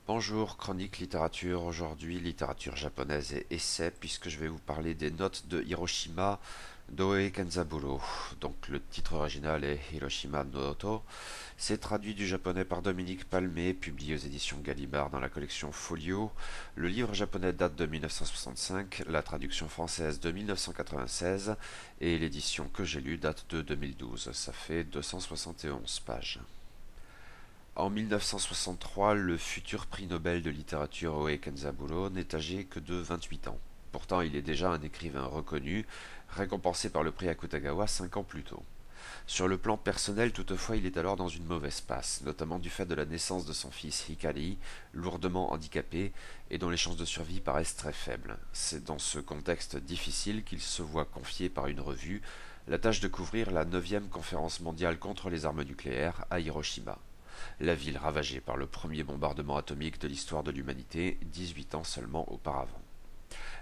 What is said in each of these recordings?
Bonjour, chronique littérature, aujourd'hui littérature japonaise et essai, puisque je vais vous parler des notes de Hiroshima d'Oe Kenzaburo. Donc le titre original est Hiroshima no Noto. C'est traduit du japonais par Dominique Palmé, publié aux éditions Gallimard dans la collection Folio. Le livre japonais date de 1965, la traduction française de 1996, et l'édition que j'ai lue date de 2012. Ça fait 271 pages. En 1963, le futur prix Nobel de littérature Oe Kenzaburo n'est âgé que de 28 ans. Pourtant, il est déjà un écrivain reconnu, récompensé par le prix Akutagawa 5 ans plus tôt. Sur le plan personnel, toutefois, il est alors dans une mauvaise passe, notamment du fait de la naissance de son fils Hikari, lourdement handicapé et dont les chances de survie paraissent très faibles. C'est dans ce contexte difficile qu'il se voit confier par une revue la tâche de couvrir la 9e conférence mondiale contre les armes nucléaires à Hiroshima, la ville ravagée par le premier bombardement atomique de l'histoire de l'humanité, 18 ans seulement auparavant.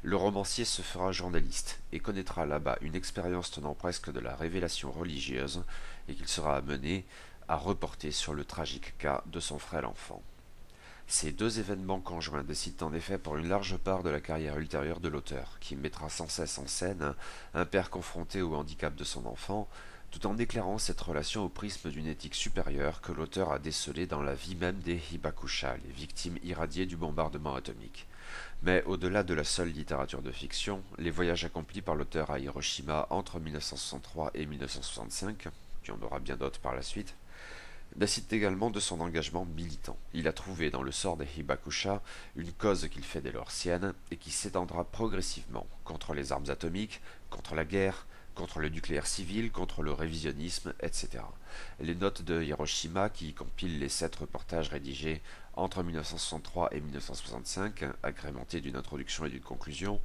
Le romancier se fera journaliste et connaîtra là-bas une expérience tenant presque de la révélation religieuse et qu'il sera amené à reporter sur le tragique cas de son frère enfant. Ces deux événements conjoints décident en effet pour une large part de la carrière ultérieure de l'auteur, qui mettra sans cesse en scène un père confronté au handicap de son enfant, tout en éclairant cette relation au prisme d'une éthique supérieure que l'auteur a décelée dans la vie même des Hibakusha, les victimes irradiées du bombardement atomique. Mais au-delà de la seule littérature de fiction, les voyages accomplis par l'auteur à Hiroshima entre 1963 et 1965, puis on aura bien d'autres par la suite, décide également de son engagement militant. Il a trouvé dans le sort des Hibakusha une cause qu'il fait dès lors sienne et qui s'étendra progressivement contre les armes atomiques, contre la guerre, contre le nucléaire civil, contre le révisionnisme, etc. Les notes de Hiroshima, qui compilent les 7 reportages rédigés entre 1963 et 1965, agrémentés d'une introduction et d'une conclusion,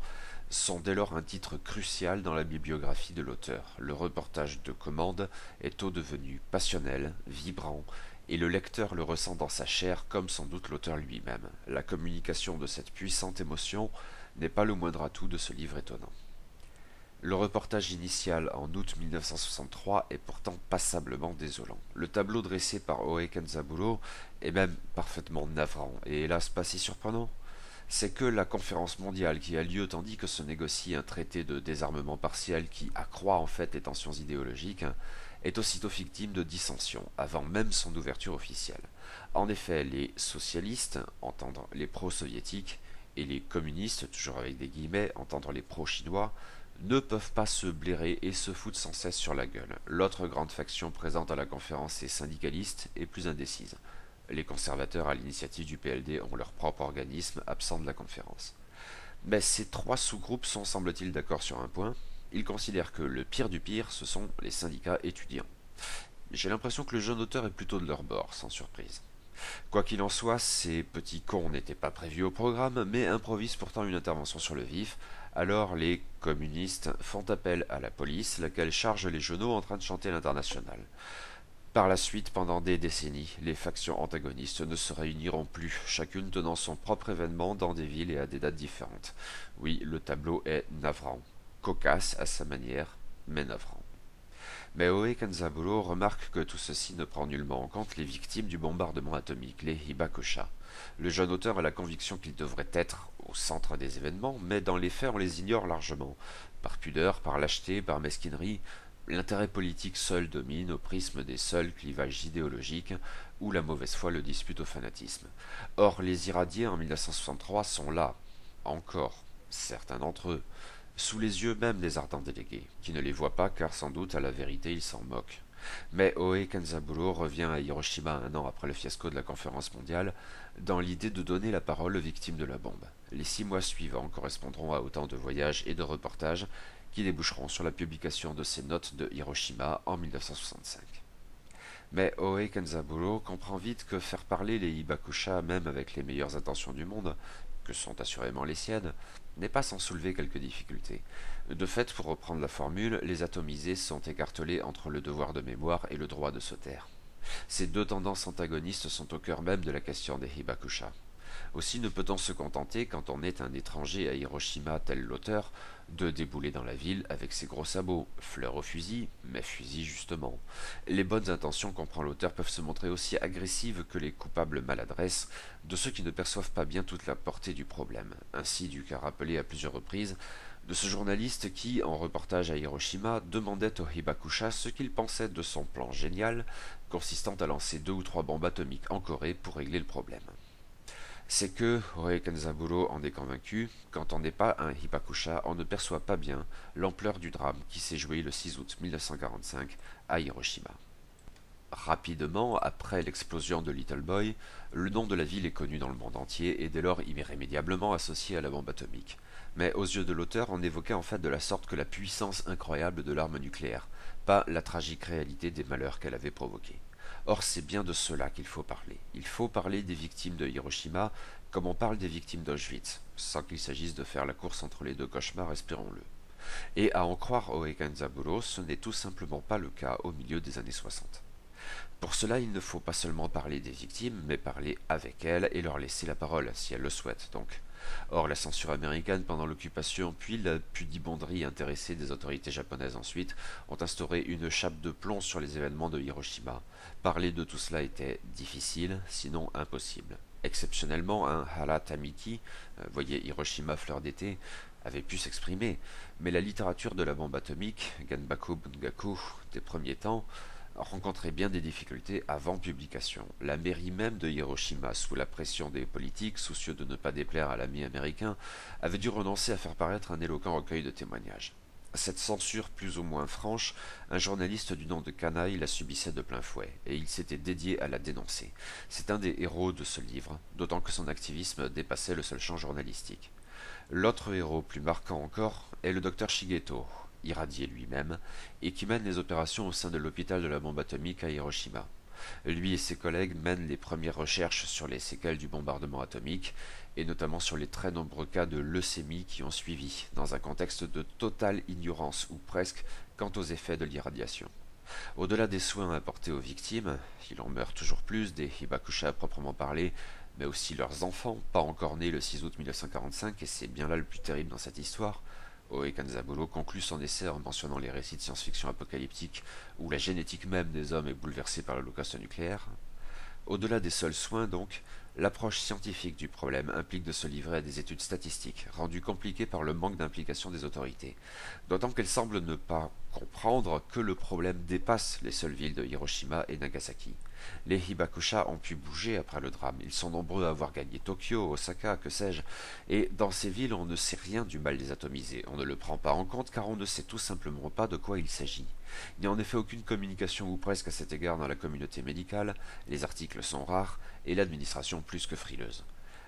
sont dès lors un titre crucial dans la bibliographie de l'auteur. Le reportage de commande est tôt devenu passionnel, vibrant, et le lecteur le ressent dans sa chair comme sans doute l'auteur lui-même. La communication de cette puissante émotion n'est pas le moindre atout de ce livre étonnant. Le reportage initial en août 1963 est pourtant passablement désolant. Le tableau dressé par Oe Kenzaburo est même parfaitement navrant et hélas pas si surprenant. C'est que la conférence mondiale qui a lieu tandis que se négocie un traité de désarmement partiel qui accroît en fait les tensions idéologiques est aussitôt victime de dissensions avant même son ouverture officielle. En effet, les socialistes, entendre les pro-soviétiques, et les communistes, toujours avec des guillemets, entendre les pro-chinois, ne peuvent pas se blairer et se foutent sans cesse sur la gueule. L'autre grande faction présente à la conférence est syndicaliste et plus indécise. Les conservateurs, à l'initiative du PLD, ont leur propre organisme absent de la conférence. Mais ces trois sous-groupes sont, semble-t-il, d'accord sur un point. Ils considèrent que le pire du pire, ce sont les syndicats étudiants. J'ai l'impression que le jeune auteur est plutôt de leur bord, sans surprise. Quoi qu'il en soit, ces petits cons n'étaient pas prévus au programme, mais improvisent pourtant une intervention sur le vif. Alors les communistes font appel à la police, laquelle charge les genoux en train de chanter l'international. Par la suite, pendant des décennies, les factions antagonistes ne se réuniront plus, chacune tenant son propre événement dans des villes et à des dates différentes. Oui, le tableau est navrant, cocasse à sa manière, mais navrant. Mais Oe Kenzaburo remarque que tout ceci ne prend nullement en compte les victimes du bombardement atomique, les Hibakusha. Le jeune auteur a la conviction qu'ils devraient être au centre des événements, mais dans les faits on les ignore largement. Par pudeur, par lâcheté, par mesquinerie, l'intérêt politique seul domine au prisme des seuls clivages idéologiques ou la mauvaise foi le dispute au fanatisme. Or, les irradiés en 1963 sont là, encore, certains d'entre eux, sous les yeux même des ardents délégués, qui ne les voient pas car sans doute à la vérité ils s'en moquent. Mais Oe Kenzaburo revient à Hiroshima un an après le fiasco de la conférence mondiale, dans l'idée de donner la parole aux victimes de la bombe. Les 6 mois suivants correspondront à autant de voyages et de reportages qui déboucheront sur la publication de ses notes de Hiroshima en 1965. Mais Oe Kenzaburo comprend vite que faire parler les Hibakusha, même avec les meilleures intentions du monde, que sont assurément les siennes, n'est pas sans soulever quelques difficultés. De fait, pour reprendre la formule, les atomisés sont écartelés entre le devoir de mémoire et le droit de se taire. Ces deux tendances antagonistes sont au cœur même de la question des Hibakusha. Aussi ne peut-on se contenter, quand on est un étranger à Hiroshima tel l'auteur, de débouler dans la ville avec ses gros sabots, fleurs au fusil, mais fusil justement. Les bonnes intentions comprend l'auteur peuvent se montrer aussi agressives que les coupables maladresses de ceux qui ne perçoivent pas bien toute la portée du problème. Ainsi du cas rappelé à plusieurs reprises de ce journaliste qui, en reportage à Hiroshima, demandait au Hibakusha ce qu'il pensait de son plan génial, consistant à lancer 2 ou 3 bombes atomiques en Corée pour régler le problème. C'est que, Oe Kenzaburo en est convaincu, quand on n'est pas un Hibakusha, on ne perçoit pas bien l'ampleur du drame qui s'est joué le 6 août 1945 à Hiroshima. Rapidement, après l'explosion de Little Boy, le nom de la ville est connu dans le monde entier et dès lors irrémédiablement associé à la bombe atomique. Mais aux yeux de l'auteur, on évoquait en fait de la sorte que la puissance incroyable de l'arme nucléaire, pas la tragique réalité des malheurs qu'elle avait provoqués. Or, c'est bien de cela qu'il faut parler. Il faut parler des victimes de Hiroshima comme on parle des victimes d'Auschwitz, sans qu'il s'agisse de faire la course entre les deux cauchemars, espérons-le. Et à en croire Oe Kenzaburo, ce n'est tout simplement pas le cas au milieu des années 60. Pour cela, il ne faut pas seulement parler des victimes, mais parler avec elles et leur laisser la parole, si elles le souhaitent donc. Or, la censure américaine pendant l'occupation, puis la pudibonderie intéressée des autorités japonaises ensuite, ont instauré une chape de plomb sur les événements de Hiroshima. Parler de tout cela était difficile, sinon impossible. Exceptionnellement, un Hara Tamiki, voyez Hiroshima fleur d'été, avait pu s'exprimer, mais la littérature de la bombe atomique, Ganbaku Bungaku, des premiers temps, rencontrait bien des difficultés avant publication. La mairie même de Hiroshima, sous la pression des politiques, soucieux de ne pas déplaire à l'ami américain, avait dû renoncer à faire paraître un éloquent recueil de témoignages. Cette censure plus ou moins franche, un journaliste du nom de Kanaï la subissait de plein fouet, et il s'était dédié à la dénoncer. C'est un des héros de ce livre, d'autant que son activisme dépassait le seul champ journalistique. L'autre héros, plus marquant encore, est le docteur Shigeto, irradié lui-même, et qui mène les opérations au sein de l'hôpital de la bombe atomique à Hiroshima. Lui et ses collègues mènent les premières recherches sur les séquelles du bombardement atomique, et notamment sur les très nombreux cas de leucémie qui ont suivi, dans un contexte de totale ignorance, ou presque, quant aux effets de l'irradiation. Au-delà des soins apportés aux victimes, il en meurt toujours plus, des Hibakusha proprement parlé, mais aussi leurs enfants, pas encore nés le 6 août 1945, et c'est bien là le plus terrible dans cette histoire. Oe Kanzabulo conclut son essai en mentionnant les récits de science-fiction apocalyptique où la génétique même des hommes est bouleversée par l'holocauste nucléaire. Au-delà des seuls soins, donc, l'approche scientifique du problème implique de se livrer à des études statistiques, rendues compliquées par le manque d'implication des autorités, d'autant qu'elles semblent ne pas comprendre que le problème dépasse les seules villes de Hiroshima et Nagasaki. Les Hibakusha ont pu bouger après le drame, ils sont nombreux à avoir gagné Tokyo, Osaka, que sais-je, et dans ces villes on ne sait rien du mal des atomisés, on ne le prend pas en compte car on ne sait tout simplement pas de quoi il s'agit. Il n'y a en effet aucune communication ou presque à cet égard dans la communauté médicale, les articles sont rares et l'administration plus que frileuse.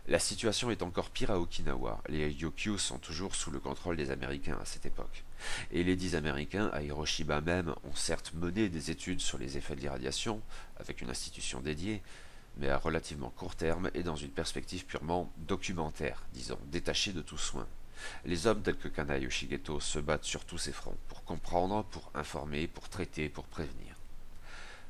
La situation est encore pire à Okinawa, les Ryukyu sont toujours sous le contrôle des Américains à cette époque. Et les 10 Américains à Hiroshima même ont certes mené des études sur les effets de l'irradiation, avec une institution dédiée, mais à relativement court terme et dans une perspective purement documentaire, disons, détachée de tout soin. Les hommes tels que Kanaï Shigeto se battent sur tous ces fronts, pour comprendre, pour informer, pour traiter, pour prévenir.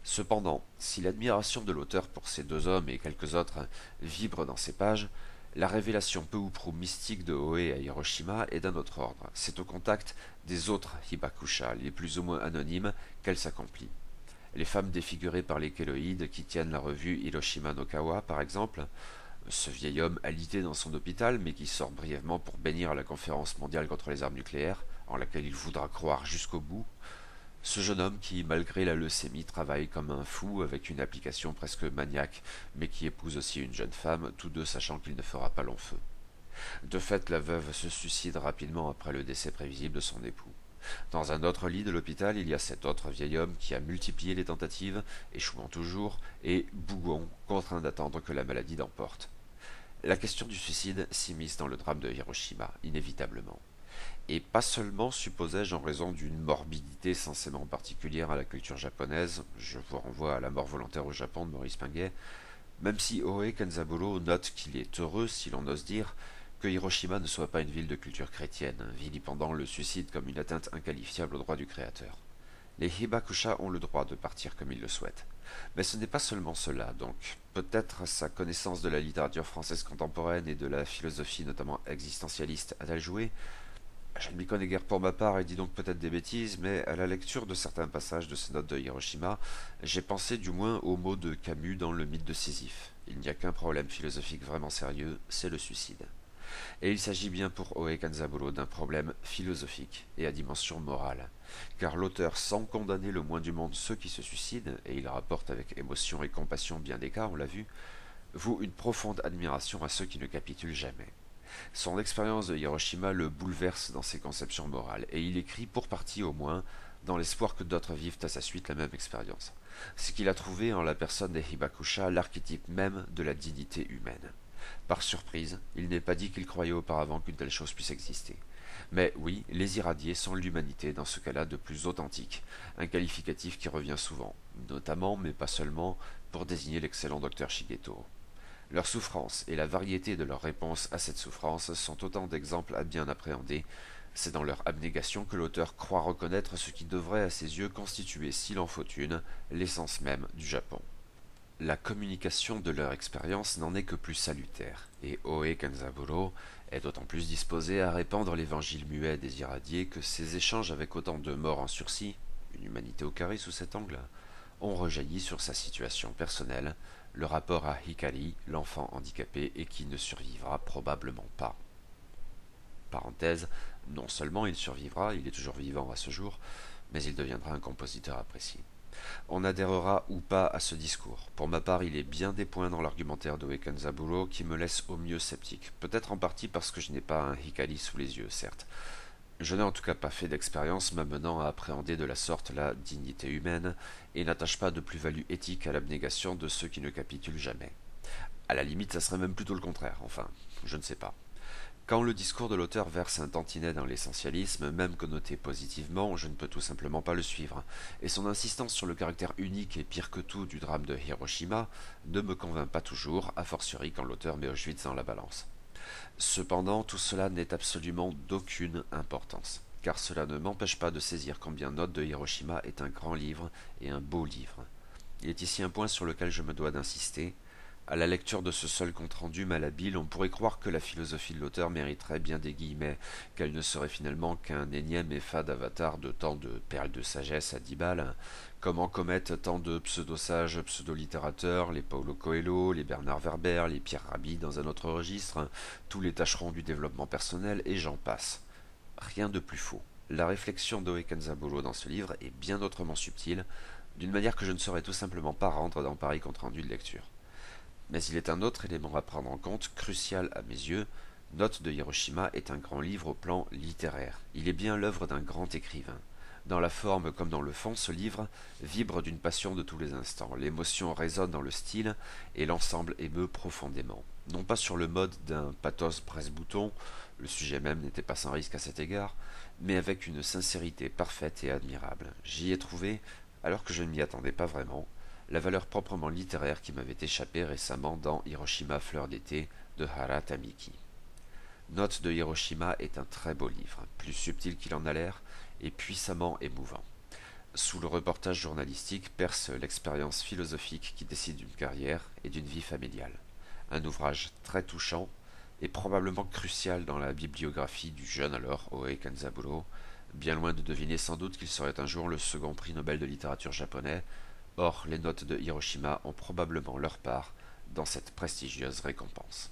Cependant, si l'admiration de l'auteur pour ces deux hommes et quelques autres vibre dans ses pages, la révélation peu ou prou mystique de Oe à Hiroshima est d'un autre ordre. C'est au contact des autres Hibakusha, les plus ou moins anonymes, qu'elle s'accomplit. Les femmes défigurées par les kéloïdes qui tiennent la revue Hiroshima no Kawa, par exemple, ce vieil homme alité dans son hôpital, mais qui sort brièvement pour bénir la conférence mondiale contre les armes nucléaires, en laquelle il voudra croire jusqu'au bout. Ce jeune homme qui, malgré la leucémie, travaille comme un fou avec une application presque maniaque, mais qui épouse aussi une jeune femme, tous deux sachant qu'il ne fera pas long feu. De fait, la veuve se suicide rapidement après le décès prévisible de son époux. Dans un autre lit de l'hôpital, il y a cet autre vieil homme qui a multiplié les tentatives, échouant toujours, et Bougon, contraint d'attendre que la maladie l'emporte. La question du suicide s'immisce dans le drame de Hiroshima, inévitablement. Et pas seulement, supposais-je, en raison d'une morbidité censément particulière à la culture japonaise, je vous renvoie à La mort volontaire au Japon de Maurice Pinguet, même si Oe Kenzaburo note qu'il est heureux, si l'on ose dire, que Hiroshima ne soit pas une ville de culture chrétienne, vilipendant le suicide comme une atteinte inqualifiable au droit du créateur. Les Hibakusha ont le droit de partir comme ils le souhaitent. Mais ce n'est pas seulement cela, donc peut-être sa connaissance de la littérature française contemporaine et de la philosophie notamment existentialiste a-t-elle joué. Je ne m'y connais guère pour ma part et dis donc peut-être des bêtises, mais à la lecture de certains passages de ces notes de Hiroshima, j'ai pensé du moins aux mots de Camus dans le mythe de Sisyphe. Il n'y a qu'un problème philosophique vraiment sérieux, c'est le suicide. Et il s'agit bien pour Oe Kanzaburo d'un problème philosophique et à dimension morale. Car l'auteur, sans condamner le moins du monde ceux qui se suicident, et il rapporte avec émotion et compassion bien des cas, on l'a vu, voue une profonde admiration à ceux qui ne capitulent jamais. Son expérience de Hiroshima le bouleverse dans ses conceptions morales, et il écrit, pour partie au moins, dans l'espoir que d'autres vivent à sa suite la même expérience. C'est qu'il a trouvé en la personne des Hibakusha l'archétype même de la dignité humaine. Par surprise, il n'est pas dit qu'il croyait auparavant qu'une telle chose puisse exister. Mais oui, les irradiés sont l'humanité dans ce cas-là de plus authentique, un qualificatif qui revient souvent, notamment, mais pas seulement, pour désigner l'excellent docteur Shigeto. Leur souffrance et la variété de leurs réponses à cette souffrance sont autant d'exemples à bien appréhender. C'est dans leur abnégation que l'auteur croit reconnaître ce qui devrait à ses yeux constituer, s'il en faut une, l'essence même du Japon. La communication de leur expérience n'en est que plus salutaire, et Oe Kanzaburo est d'autant plus disposé à répandre l'évangile muet des irradiés que ses échanges avec autant de morts en sursis, une humanité au carré sous cet angle, ont rejailli sur sa situation personnelle, le rapport à Hikari, l'enfant handicapé et qui ne survivra probablement pas. Parenthèse, non seulement il survivra, il est toujours vivant à ce jour, mais il deviendra un compositeur apprécié. On adhérera ou pas à ce discours. Pour ma part, il est bien des points dans l'argumentaire d'Oe Kanzaburo qui me laissent au mieux sceptique. Peut-être en partie parce que je n'ai pas un Hikari sous les yeux, certes. Je n'ai en tout cas pas fait d'expérience m'amenant à appréhender de la sorte la dignité humaine et n'attache pas de plus-value éthique à l'abnégation de ceux qui ne capitulent jamais. À la limite, ça serait même plutôt le contraire, enfin, je ne sais pas. Quand le discours de l'auteur verse un tantinet dans l'essentialisme, même connoté positivement, je ne peux tout simplement pas le suivre, et son insistance sur le caractère unique et pire que tout du drame de Hiroshima ne me convainc pas toujours, a fortiori quand l'auteur met Auschwitz dans la balance. Cependant, tout cela n'est absolument d'aucune importance, car cela ne m'empêche pas de saisir combien Note de Hiroshima est un grand livre et un beau livre. Il est ici un point sur lequel je me dois d'insister. À la lecture de ce seul compte-rendu malhabile, on pourrait croire que la philosophie de l'auteur mériterait bien des guillemets, qu'elle ne serait finalement qu'un énième et fade avatar de tant de perles de sagesse à 10 balles, comme en commettent tant de pseudo-sages, pseudo-littérateurs, les Paulo Coelho, les Bernard Werber, les Pierre Rabhi dans un autre registre, tous les tâcherons du développement personnel, et j'en passe. Rien de plus faux. La réflexion d'Oe Kanzaburo dans ce livre est bien autrement subtile, d'une manière que je ne saurais tout simplement pas rendre dans pareil compte-rendu de lecture. Mais il est un autre élément à prendre en compte, crucial à mes yeux. Note de Hiroshima est un grand livre au plan littéraire. Il est bien l'œuvre d'un grand écrivain. Dans la forme comme dans le fond, ce livre vibre d'une passion de tous les instants. L'émotion résonne dans le style et l'ensemble émeut profondément. Non pas sur le mode d'un pathos presse-bouton, le sujet même n'était pas sans risque à cet égard, mais avec une sincérité parfaite et admirable. J'y ai trouvé, alors que je ne m'y attendais pas vraiment, la valeur proprement littéraire qui m'avait échappé récemment dans Hiroshima Fleur d'été de Hara Tamiki. Note de Hiroshima est un très beau livre, plus subtil qu'il en a l'air et puissamment émouvant. Sous le reportage journalistique perce l'expérience philosophique qui décide d'une carrière et d'une vie familiale. Un ouvrage très touchant et probablement crucial dans la bibliographie du jeune alors Oe Kanzaburo, bien loin de deviner sans doute qu'il serait un jour le second prix Nobel de littérature japonais. Or, les notes de Hiroshima ont probablement leur part dans cette prestigieuse récompense.